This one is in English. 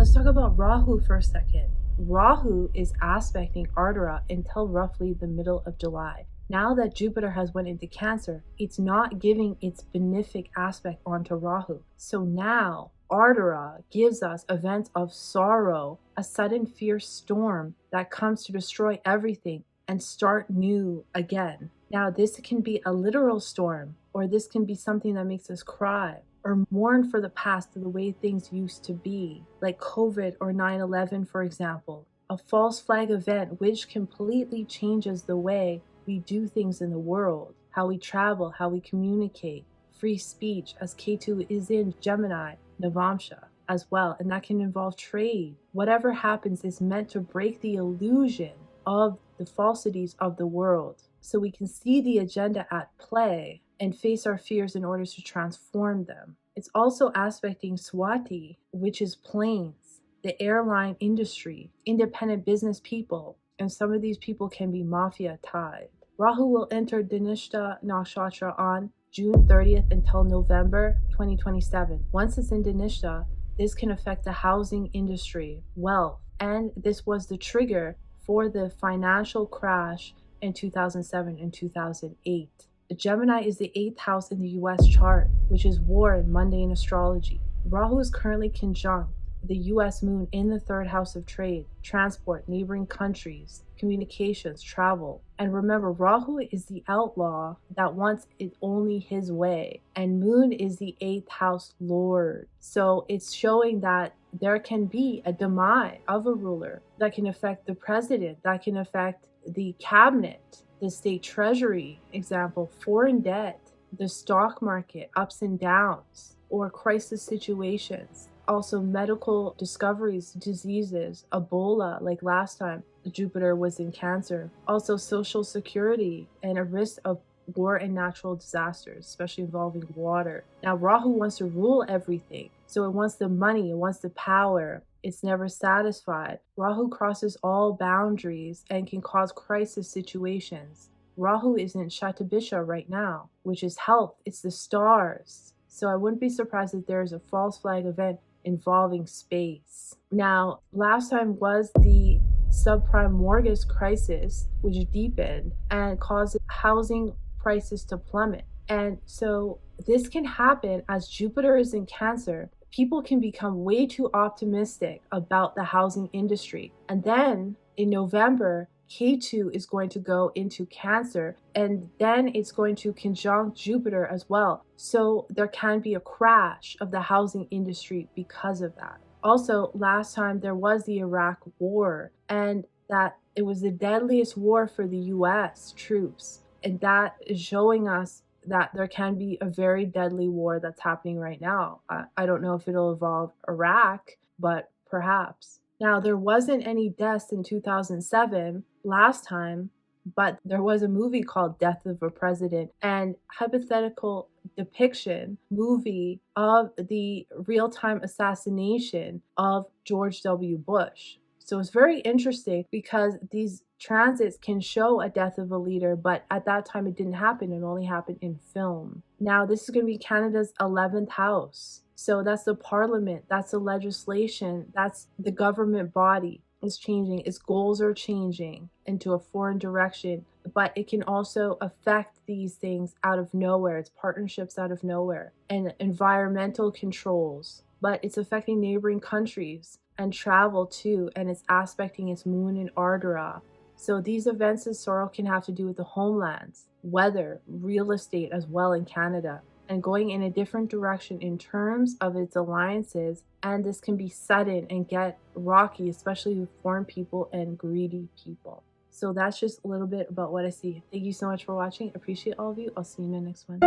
let's talk about Rahu for a second. Rahu is aspecting Ardra until roughly the middle of July. Now that Jupiter has went into Cancer, it's not giving its benefic aspect onto Rahu. So now Ardra gives us events of sorrow, a sudden fierce storm that comes to destroy everything and start new again. Now this can be a literal storm, or this can be something that makes us cry or mourn for the past of the way things used to be, like COVID or 9/11, for example. A false flag event which completely changes the way we do things in the world, how we travel, how we communicate, free speech, as Ketu is in Gemini, Navamsha as well, and that can involve trade. Whatever happens is meant to break the illusion of the falsities of the world, so we can see the agenda at play and face our fears in order to transform them. It's also aspecting Shawtee, which is planes, the airline industry, independent business people, and some of these people can be mafia tied. Rahu will enter Dhanishta Nakshatra on June 30th until November 2027. Once it's in Dhanishta, this can affect the housing industry, wealth, and this was the trigger for the financial crash in 2007 and 2008. Gemini is the 8th house in the US chart, which is war in mundane astrology. Rahu is currently conjunct the US moon in the 3rd house of trade, transport, neighboring countries, communications, travel. And remember, Rahu is the outlaw that wants it only his way, and moon is the 8th house lord. So it's showing that there can be a demise of a ruler that can affect the president, that can affect the cabinet, the state treasury, example, foreign debt, the stock market, ups and downs, or crisis situations. Also medical discoveries, diseases, Ebola, like last time Jupiter was in Cancer. Also social security and a risk of war and natural disasters, especially involving water. Now Rahu wants to rule everything. So it wants the money, it wants the power. It's never satisfied. Rahu crosses all boundaries and can cause crisis situations. Rahu is in Shatabisha right now, which is health. It's the stars. So I wouldn't be surprised if there's a false flag event involving space. Now, last time was the subprime mortgage crisis, which deepened and caused housing prices to plummet. And so this can happen as Jupiter is in Cancer. People can become way too optimistic about the housing industry. And then in November, Ketu is going to go into Cancer, and then it's going to conjunct Jupiter as well. So there can be a crash of the housing industry because of that. Also, last time there was the Iraq war, and that it was the deadliest war for the US troops. And that is showing us that there can be a very deadly war that's happening right now. I don't know if it'll involve Iraq, but perhaps. Now, there wasn't any deaths in 2007 last time, but there was a movie called Death of a President, and hypothetical depiction movie of the real-time assassination of George W. Bush. So it's very interesting because these transits can show a death of a leader, but at that time it didn't happen. It only happened in film. Now this is going to be Canada's 11th house. So that's the parliament, that's the legislation, that's the government body is changing. Its goals are changing into a foreign direction, but it can also affect these things out of nowhere. It's partnerships out of nowhere and environmental controls, but it's affecting neighboring countries and travel too, and it's aspecting its moon in Ardra. So these events of sorrow can have to do with the homelands, weather, real estate as well in Canada, and going in a different direction in terms of its alliances. And this can be sudden and get rocky, especially with foreign people and greedy people. So that's just a little bit about what I see. Thank you so much for watching. Appreciate all of you. I'll see you in the next one.